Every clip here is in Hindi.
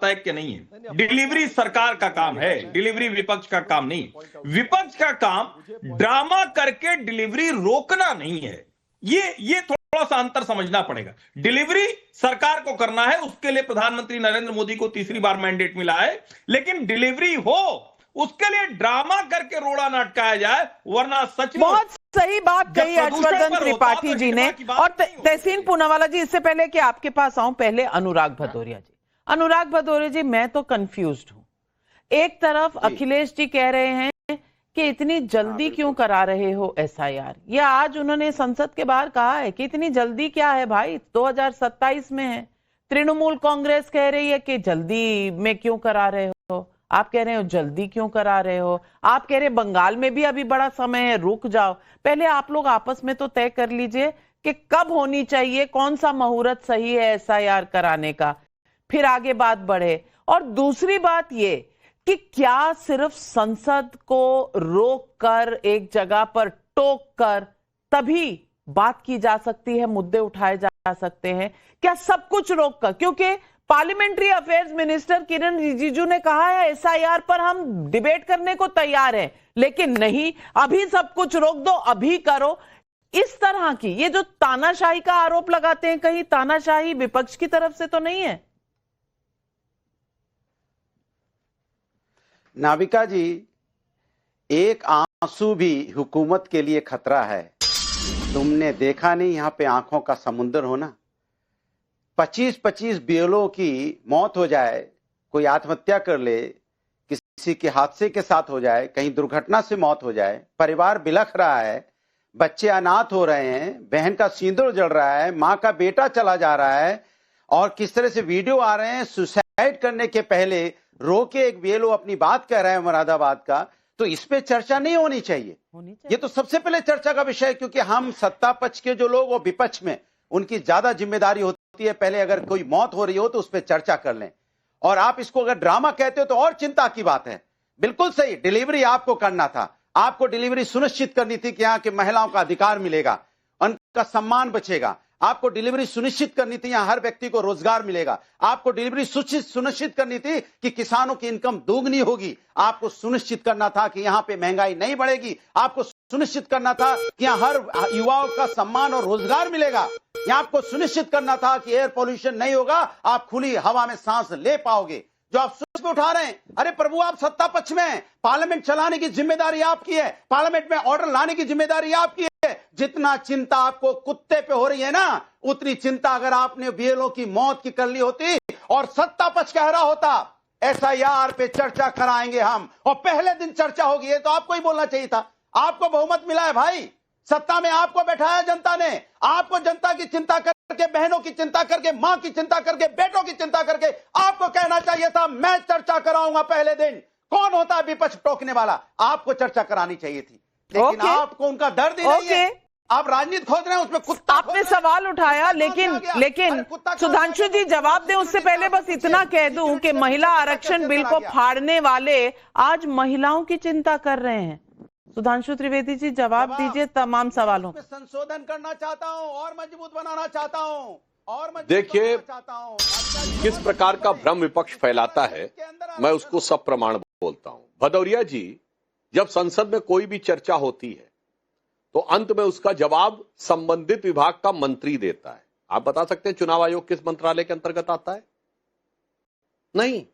है कि नहीं है। डिलीवरी सरकार का काम है, डिलीवरी विपक्ष का काम नहीं। विपक्ष का काम ड्रामा करके डिलीवरी रोकना नहीं है। ये थोड़ा सा अंतर समझना पड़ेगा। डिलीवरी सरकार को करना है, उसके लिए प्रधानमंत्री नरेंद्र मोदी को तीसरी बार मैंडेट मिला है, लेकिन डिलीवरी हो उसके लिए ड्रामा करके रोड़ा ना अटकाया जाए, वरना सच में बहुत सही बात कही हर्षवर्धन त्रिपाठी जी ने। और तहसीन पूनावाला जी, इससे पहले कि आपके पास आऊं, पहले अनुराग भदौरिया जी। अनुराग भदौरिया जी, मैं तो कंफ्यूज्ड हूं। एक तरफ अखिलेश जी कह रहे हैं कि इतनी जल्दी क्यों करा रहे हो एसआईआर। ये आज उन्होंने संसद के बाहर कहा है कि इतनी जल्दी क्या है भाई, 2027 में है। तृणमूल कांग्रेस कह रही है कि जल्दी में क्यों करा रहे हो, आप कह रहे हो जल्दी क्यों करा रहे हो, आप कह रहे बंगाल में भी अभी बड़ा समय है, रुक जाओ। पहले आप लोग आपस में तो तय कर लीजिए कि कब होनी चाहिए, कौन सा मुहूर्त सही है एसआईआर कराने का, फिर आगे बात बढ़े। और दूसरी बात ये कि क्या सिर्फ संसद को रोक कर, एक जगह पर टोक कर तभी बात की जा सकती है, मुद्दे उठाए जा सकते हैं, क्या सब कुछ रोक कर? क्योंकि पार्लियामेंट्री अफेयर्स मिनिस्टर किरण रिजिजू ने कहा है एसआईआर पर हम डिबेट करने को तैयार हैं, लेकिन नहीं, अभी सब कुछ रोक दो, अभी करो। इस तरह की ये जो तानाशाही का आरोप लगाते हैं, कहीं तानाशाही विपक्ष की तरफ से तो नहीं है? नाविका जी, एक आंसू भी हुकूमत के लिए खतरा है। तुमने देखा नहीं यहां पे आंखों का समुंदर होना? 25-25 बीएलओ की मौत हो जाए, कोई आत्महत्या कर ले, किसी के हादसे के साथ हो जाए, कहीं दुर्घटना से मौत हो जाए, परिवार बिलख रहा है, बच्चे अनाथ हो रहे हैं, बहन का सिंदूर जल रहा है, मां का बेटा चला जा रहा है, और किस तरह से वीडियो आ रहे हैं सुसाइड करने के पहले रो के एक बीएलओ अपनी बात कह रहा है मुरादाबाद का, तो इस पे चर्चा नहीं होनी चाहिए। ये तो सबसे पहले चर्चा का विषय है, क्योंकि हम सत्ता पक्ष के जो लोग वो विपक्ष में, उनकी ज्यादा जिम्मेदारी होती है, पहले अगर कोई मौत हो रही हो तो उस पर चर्चा कर लें। और आप इसको अगर ड्रामा कहते हो तो और चिंता की बात है। बिल्कुल सही, डिलीवरी आपको करना था, आपको डिलीवरी सुनिश्चित करनी थी कि यहाँ की महिलाओं का अधिकार मिलेगा, उनका सम्मान बचेगा। आपको डिलीवरी सुनिश्चित करनी थी, यहाँ हर व्यक्ति को रोजगार मिलेगा। आपको डिलीवरी सुनिश्चित करनी थी कि किसानों की इनकम दोगुनी होगी। आपको सुनिश्चित करना था कि यहाँ पे महंगाई नहीं बढ़ेगी। आपको सुनिश्चित करना था कि यहाँ हर युवाओं का सम्मान और रोजगार मिलेगा। यहाँ आपको सुनिश्चित करना था कि एयर पोल्यूशन नहीं होगा, आप खुली हवा में सांस ले पाओगे। जो आप सोच में उठा रहे हैं, अरे प्रभु आप सत्ता पक्ष में हैं, पार्लियामेंट चलाने की जिम्मेदारी आपकी है, पार्लियामेंट में ऑर्डर लाने की जिम्मेदारी आपकी है। जितना चिंता आपको कुत्ते पे हो रही है ना, उतनी चिंता अगर आपने बीएलओ की मौत की कर ली होती और सत्ता पक्ष कह रहा होता एसआईआर पे चर्चा कराएंगे हम, और पहले दिन चर्चा होगी, ये तो आपको ही बोलना चाहिए था। आपको बहुमत मिला है भाई, सत्ता में आपको बैठाया जनता ने, आपको जनता की चिंता करके, बहनों की चिंता करके, मां की चिंता करके, बेटों की चिंता करके आपको कहना चाहिए था मैं चर्चा कराऊंगा पहले दिन। कौन होता है विपक्ष टोकने वाला? आपको चर्चा करानी चाहिए थी, लेकिन आपको उनका दर्द ही नहीं है। आप राजनीति खोज रहे हैं, उसमें कुत्ता आपने सवाल उठाया, लेकिन सुधांशु जी जवाब दें उससे पहले बस इतना कह दूं कि महिला आरक्षण बिल को फाड़ने वाले आज महिलाओं की चिंता कर रहे हैं। सुधांशु त्रिवेदी जी जवाब दीजिए तमाम सवालों पे। संशोधन करना चाहता हूं और मजबूत बनाना चाहता हूं, और देखिए किस प्रकार का भ्रम विपक्ष फैलाता है, मैं उसको सब प्रमाण बोलता हूं। भदौरिया जी, जब संसद में कोई भी चर्चा होती है तो अंत में उसका जवाब संबंधित विभाग का मंत्री देता है। आप बता सकते हैं चुनाव आयोग किस मंत्रालय के अंतर्गत आता है? नहीं,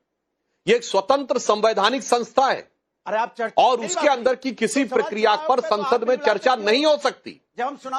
ये एक स्वतंत्र संवैधानिक संस्था है, अरे आप और उसके अंदर की किसी प्रक्रिया पर संसद में चर्चा नहीं हो सकती।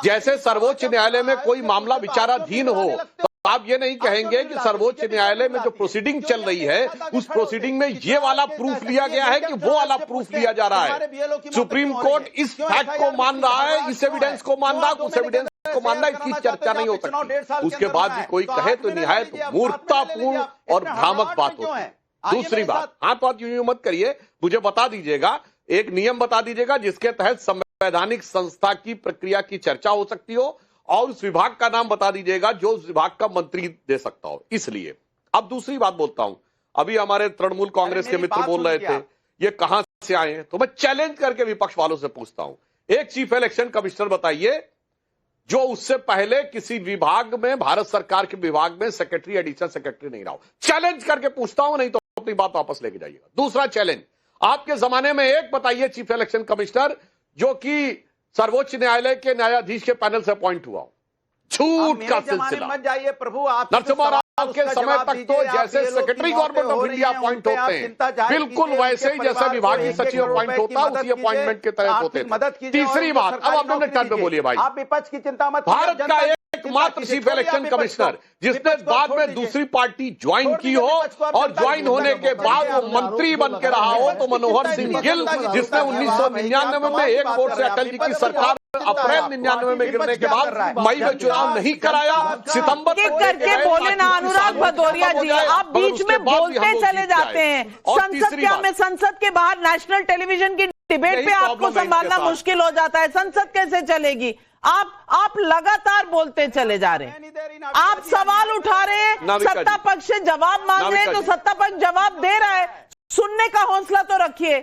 जैसे सर्वोच्च न्यायालय में कोई मामला विचाराधीन हो तो आप ये नहीं कहेंगे कि सर्वोच्च न्यायालय में जो प्रोसीडिंग चल रही है उस प्रोसीडिंग में ये वाला प्रूफ लिया गया है कि वो वाला प्रूफ लिया जा रहा है। सुप्रीम कोर्ट इस फैक्ट को मान रहा है, इस एविडेंस को मान रहा है, उस एविडेंस को मान रहा है, इसकी चर्चा नहीं हो सकती। उसके बाद भी कोई कहे तो निहायत मूर्खतापूर्ण और भ्रामक बात होती है। दूसरी बात, हाथ बात यूं मत करिए, मुझे बता दीजिएगा, एक नियम बता दीजिएगा जिसके तहत संवैधानिक संस्था की प्रक्रिया की चर्चा हो सकती हो, और उस विभाग का नाम बता दीजिएगा जो उस विभाग का मंत्री दे सकता हो। इसलिए अब दूसरी बात बोलता हूं, अभी हमारे तृणमूल कांग्रेस के मित्र बोल रहे थे ये कहां से आए हैं, तो मैं चैलेंज करके विपक्ष वालों से पूछता हूं, एक चीफ इलेक्शन कमिश्नर बताइए जो उससे पहले किसी विभाग में, भारत सरकार के विभाग में सेक्रेटरी, एडिशनल सेक्रेटरी नहीं रहा हो। चैलेंज करके पूछता हूं, नहीं तो अपनी बात वापस लेके जाइएगा। दूसरा चैलेंज, आपके जमाने में एक बताइए चीफ इलेक्शन कमिश्नर जो कि सर्वोच्च न्यायालय के न्यायाधीश के पैनल से अपॉइंट हुआ हो। झूठ का सिलसिला। मत जाइए प्रभु, आप नरसिम्हा राव के समय तक तो जैसे secretary government of India appoint होते हैं, बिल्कुल वैसे ही जैसे विभागीय सचिव अपॉइंट होता है, उसी अपॉइंटमेंट के तहत होते थे। तीसरी बात, अब आप अपने टर्न पे बोलिए भाई। आप विपक्ष की चिंता मत, भारत का एकमात्र चीफ इलेक्शन कमिश्नर जिसने बाद में दूसरी पार्टी ज्वाइन की हो और ज्वाइन होने के बाद वो मंत्री बन के रहा हो, तो मनोहर सिंह गिल, जिसने 1999 में एक वोट से अटल जी की सरकार अप्रैल 99 में गिरने के बाद मई में चुनाव नहीं कराया, सितंबर करके बोले ना अनुराग भदौरिया जी, आप बीच में बोलते चले जाते हैं। संसद क्या में, संसद के बाहर नेशनल टेलीविजन की डिबेट पे आपको संभालना मुश्किल हो जाता है। संसद कैसे चलेगी? आप लगातार बोलते चले जा रहे हैं। आप सवाल उठा रहे हैं, सत्ता पक्ष से जवाब मांग रहे हैं, तो सत्ता पक्ष जवाब दे रहा है। सुनने का हौसला तो रखिए।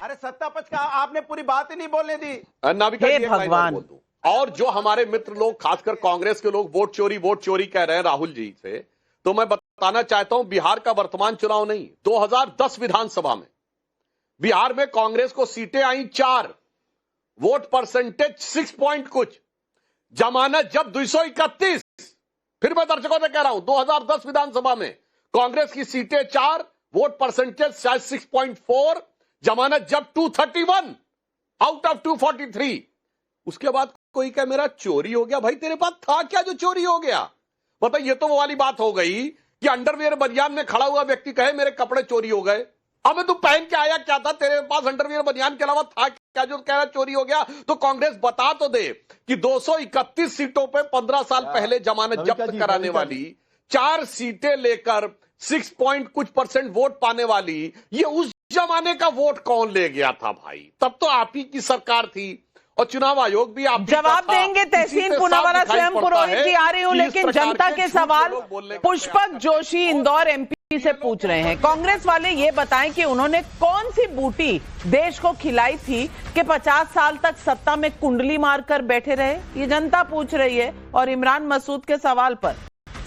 अरे सत्ता पक्ष का आपने पूरी बात ही नहीं बोलने दी। नाविका जी, भगवान। और जो हमारे मित्र लोग, खासकर कांग्रेस के लोग वोट चोरी कह रहे हैं राहुल जी से, तो मैं बताना चाहता हूं बिहार का वर्तमान चुनाव नहीं, 2010 विधानसभा में बिहार में कांग्रेस को सीटें आई 4, वोट परसेंटेज 6 पॉइंट कुछ, जमानत जब 231। फिर मैं दर्शकों से कह रहा हूं 2010 विधानसभा में कांग्रेस की सीटें 4, वोट परसेंटेज 6.4, जमानत जब 231 आउट ऑफ 243। उसके बाद कोई कहे मेरा चोरी हो गया। भाई तेरे पास था क्या जो चोरी हो गया? मतलब ये तो वो वाली बात हो गई कि अंडरवियर बनियान में खड़ा हुआ व्यक्ति कहे मेरे कपड़े चोरी हो गए। अब तू पहन के आया क्या था? तेरे पास अंडरवियर बनियान के अलावा था क्या जो कह रहा चोरी हो गया? तो कांग्रेस बता तो दे कि 231 सीटों पे 15 साल पहले जमानत जब्त कराने वाली, 4 सीटें लेकर 6 पॉइंट कुछ % वोट पाने वाली, ये उस जमाने का वोट कौन ले गया था भाई? तब तो आप ही की सरकार थी और चुनाव आयोग भी आप जवाब देंगे। तहसीन पूनावाला स्वयं पुरोहित जी आ रही हूं, लेकिन जनता के सवाल पुष्पक जोशी इंदौर MP से पूछ रहे हैं। कांग्रेस वाले ये बताएं कि उन्होंने कौन सी बूटी देश को खिलाई थी कि 50 साल तक सत्ता में कुंडली मारकर बैठे रहे? ये जनता पूछ रही है। और इमरान मसूद के सवाल पर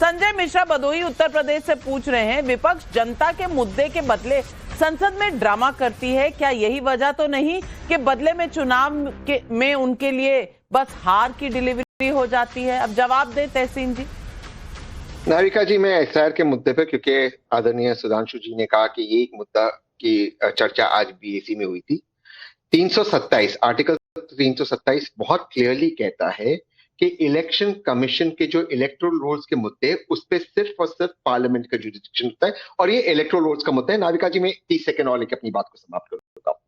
संजय मिश्रा भदोही उत्तर प्रदेश से पूछ रहे हैं, विपक्ष जनता के मुद्दे के बदले संसद में ड्रामा करती है, क्या यही वजह तो नहीं कि बदले में चुनाव में उनके लिए बस हार की डिलीवरी हो जाती है? अब जवाब दे तहसीन जी। नाविका जी, मैं SIR के मुद्दे पे, क्योंकि आदरणीय सुधांशु जी ने कहा कि ये एक मुद्दा की चर्चा आज BAC में हुई थी। 327 आर्टिकल 327 बहुत क्लियरली कहता है कि इलेक्शन कमीशन के जो इलेक्टोरल रोल्स के मुद्दे, उस पर सिर्फ और सिर्फ पार्लियामेंट का जुरिडिक्शन होता है, और ये इलेक्टोरल रोल्स का मुद्दा है। नाविका जी, मैं 30 सेकंड और लेकर अपनी बात को समाप्त कर देता हूं।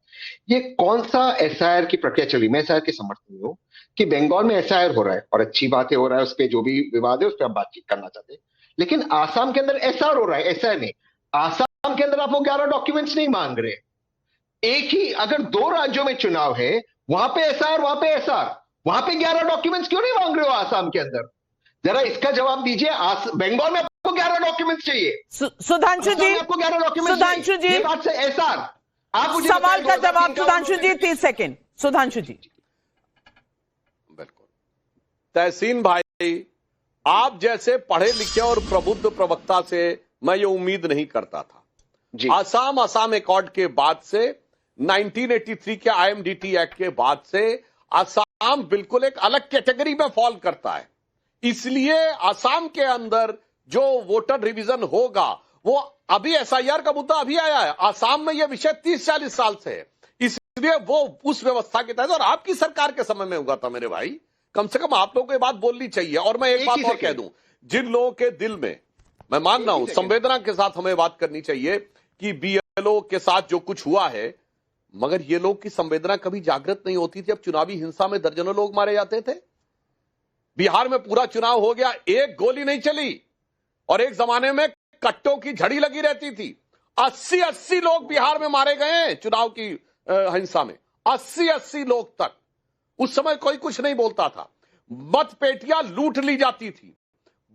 ये कौन सा SIR की प्रक्रिया चली? मैं SIR के समर्थन में हूं कि बंगाल में SIR हो रहा है और अच्छी बातें हो रहा है, उस पर जो भी विवाद है उस पर हम बातचीत करना चाहते हैं। लेकिन आसाम के अंदर SR हो रहा है, SIR नहीं। आसाम के अंदर आप वो 11 डॉक्यूमेंट्स नहीं मांग रहे। एक ही, अगर 2 राज्यों में चुनाव है, वहां पे SR, वहां पे SR, वहां पे 11 डॉक्यूमेंट्स क्यों नहीं मांग रहे हो आसाम के अंदर? जरा इसका जवाब दीजिए। बंगाल में आपको 11 डॉक्यूमेंट्स चाहिए, सुधांशु जी, आपको 11 डॉक्यूमेंट्स सुधांशु जी, ये बात से SR। आप मुझे सवाल का जवाब सुधांशु जी, 30 सेकंड। सुधांशु जी। बिल्कुल तहसीन भाई, आप जैसे पढ़े लिखे और प्रबुद्ध प्रवक्ता से मैं ये उम्मीद नहीं करता था जी। असम एकॉर्ड के बाद से, 1983 के IMDT एक्ट के बाद से असम बिल्कुल एक अलग कैटेगरी में फॉल करता है। इसलिए असम के अंदर जो वोटर रिवीजन होगा, वो अभी SIR का मुद्दा अभी आया है। असम में यह विषय 30-40 साल से है, इसलिए वो उस व्यवस्था के तहत, और आपकी सरकार के समय में हुआ था मेरे भाई। कम से कम आप लोगों को ये बात बोलनी चाहिए। और मैं एक बात और कह दूं, जिन लोगों के दिल में, मैं मान रहा हूं, संवेदना के साथ हमें बात करनी चाहिए कि BLO के साथ जो कुछ हुआ है, मगर ये लोग की संवेदना कभी जागृत नहीं होती थी। अब चुनावी हिंसा में दर्जनों लोग मारे जाते थे। बिहार में पूरा चुनाव हो गया, एक गोली नहीं चली, और एक जमाने में कट्टों की झड़ी लगी रहती थी। 80 लोग बिहार में मारे गए हैं चुनाव की हिंसा में, 80 लोग तक। उस समय कोई कुछ नहीं बोलता था। मतपेटियां लूट ली जाती थी,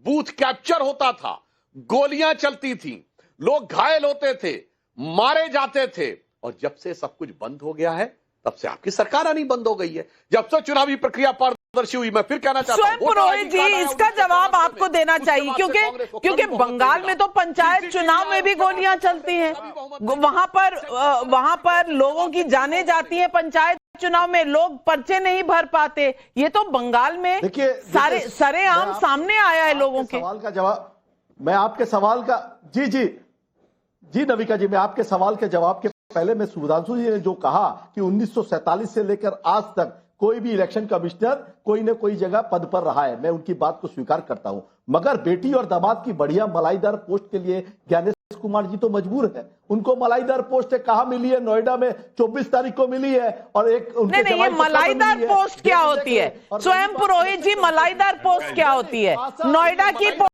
बूथ कैप्चर होता था, गोलियां चलती थी, लोग घायल होते थे, मारे जाते थे। और जब से सब कुछ बंद हो गया है, तब से आपकी सरकार आनी बंद हो गई है। जब से चुनावी प्रक्रिया कंट्रोवर्सी हुई। मैं फिर कहना चाहता स्वयं पुरोहित जी, इसका जवाब आपको देना चाहिए, क्योंकि बंगाल में तो पंचायत चुनाव में भी गोलियां चलती हैं, वहां पर लोगों की जानें जाती हैं, पंचायत चुनाव में लोग पर्चे नहीं भर पाते। ये तो बंगाल में सारे सरेआम सामने आया है लोगों के। सवाल का जवाब मैं आपके सवाल का जी नविका जी, मैं आपके सवाल के जवाब के पहले मैं सुधांशु जी ने जो कहा कि 1947 से लेकर आज तक कोई भी इलेक्शन कमिश्नर कोई न कोई जगह पद पर रहा है, मैं उनकी बात को स्वीकार करता हूं, मगर बेटी और दामाद की बढ़िया मलाईदार पोस्ट के लिए ज्ञानेश कुमार जी तो मजबूर है। उनको मलाईदार पोस्ट कहां मिली है? नोएडा में 24 तारीख को मिली है, और एक उनके नहीं, ये मलाईदार पोस्ट क्या होती है? स्वयं पुरोहित जी, मलाईदार पोस्ट क्या होती है? नोएडा की पोस्ट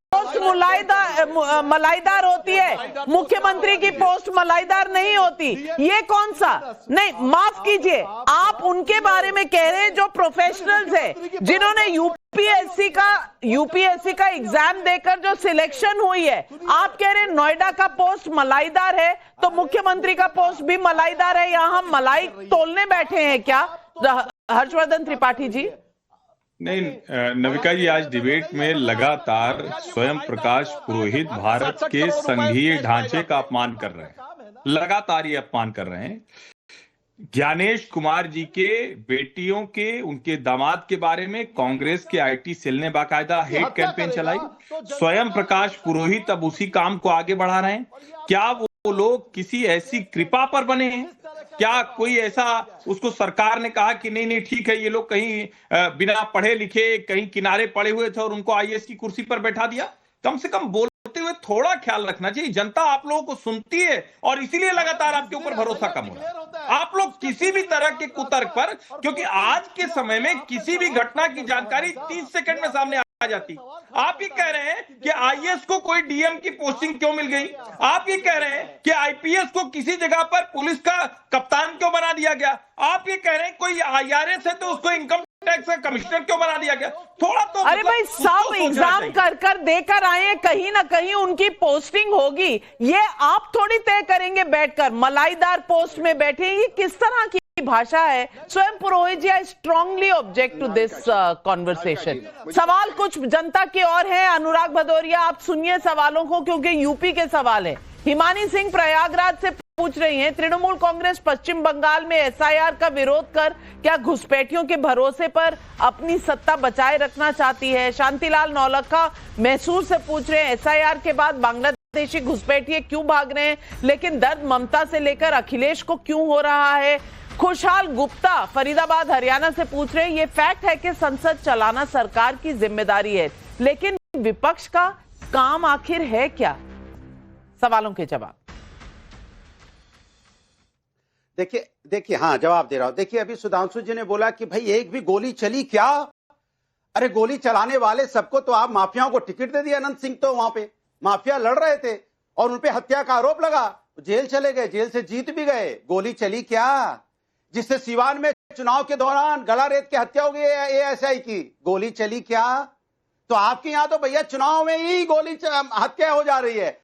मलाईदार होती है, मुख्यमंत्री की पोस्ट मलाईदार नहीं होती। ये कौन सा? नहीं, माफ कीजिए, आप उनके बारे में कह रहे हैं जो प्रोफेशनल्स है, जिन्होंने यूपीएससी का एग्जाम देकर जो सिलेक्शन हुई है। आप कह रहे हैं नोएडा का पोस्ट मलाईदार है, तो मुख्यमंत्री का पोस्ट भी मलाईदार है। यहां हम मलाई तोलने बैठे हैं क्या, हर्षवर्धन त्रिपाठी जी? नहीं नविका जी, आज डिबेट में लगातार स्वयं प्रकाश पुरोहित भारत के संघीय ढांचे का अपमान कर रहे हैं, लगातार ये अपमान कर रहे हैं। ज्ञानेश कुमार जी के बेटियों के, उनके दामाद के बारे में कांग्रेस के आईटी सेल ने बाकायदा हेट कैंपेन चलाई। स्वयं प्रकाश पुरोहित अब उसी काम को आगे बढ़ा रहे हैं। क्या वो लोग किसी ऐसी कृपा पर बने हैं? क्या कोई ऐसा उसको सरकार ने कहा कि नहीं ठीक है, ये लोग कहीं बिना पढ़े लिखे कहीं किनारे पड़े हुए थे और उनको आईएएस की कुर्सी पर बैठा दिया? कम से कम बोलते हुए थोड़ा ख्याल रखना चाहिए। जनता आप लोगों को सुनती है और इसीलिए लगातार आपके ऊपर भरोसा कम हो रहा है। आप लोग किसी भी तरह के कुतर्क पर, क्योंकि आज के समय में किसी भी घटना की जानकारी 30 सेकंड में सामने आ जाती। आप ये कह रहे हैं कि आईएएस को कोई डीएम की पोस्टिंग क्यों मिल गई? आप ये कह रहे हैं कि आईपीएस को किसी जगह पर पुलिस का कप्तान क्यों बना दिया गया? आप ये कह रहे हैं कोई आईआरएस है तो उसको इनकम टैक्स का कमिश्नर क्यों बना दिया गया? थोड़ा तो अरे भाई, सब एग्जाम कर देकर आए हैं, कहीं ना कहीं उनकी पोस्टिंग होगी। ये आप थोड़ी तय करेंगे बैठकर, मलाईदार पोस्ट में बैठे। ये किस तरह की भाषा है? Swayam Purohit ji, I strongly object to this conversation. सवाल कुछ जनता के और है। अनुराग भदौरिया, आप सुनिए सवालों को, क्योंकि यूपी के सवाल है। हिमानी सिंह प्रयागराज से पूछ रही हैं, तृणमूल कांग्रेस पश्चिम बंगाल में एसआईआर का विरोध कर क्या घुसपैठियों के भरोसे पर अपनी सत्ता बचाए रखना चाहती है? शांतिलाल नौलखा मैसूर से पूछ रहे हैं, एसआईआर के बाद बांग्लादेशी घुसपैठिए क्यों भाग रहे हैं, लेकिन दर्द ममता से लेकर अखिलेश को क्यों हो रहा है? खुशहाल गुप्ता फरीदाबाद हरियाणा से पूछ रहे हैं, ये फैक्ट है कि संसद चलाना सरकार की जिम्मेदारी है, लेकिन विपक्ष का काम आखिर है क्या? सवालों के जवाब देखिए हाँ, जवाब दे रहा हूं। देखिए, अभी सुधांशु जी ने बोला कि भाई एक भी गोली चली क्या? अरे गोली चलाने वाले सबको तो आप माफियाओं को टिकट दे दिया। अनंत सिंह तो वहां पे माफिया लड़ रहे थे और उनपे हत्या का आरोप लगा, जेल चले गए, जेल से जीत भी गए। गोली चली क्या? जिससे सिवान में चुनाव के दौरान गला रेत की हत्या हो गई एएसआई की, गोली चली क्या? तो आपके यहां तो भैया चुनाव में ही गोली हत्या हो जा रही है।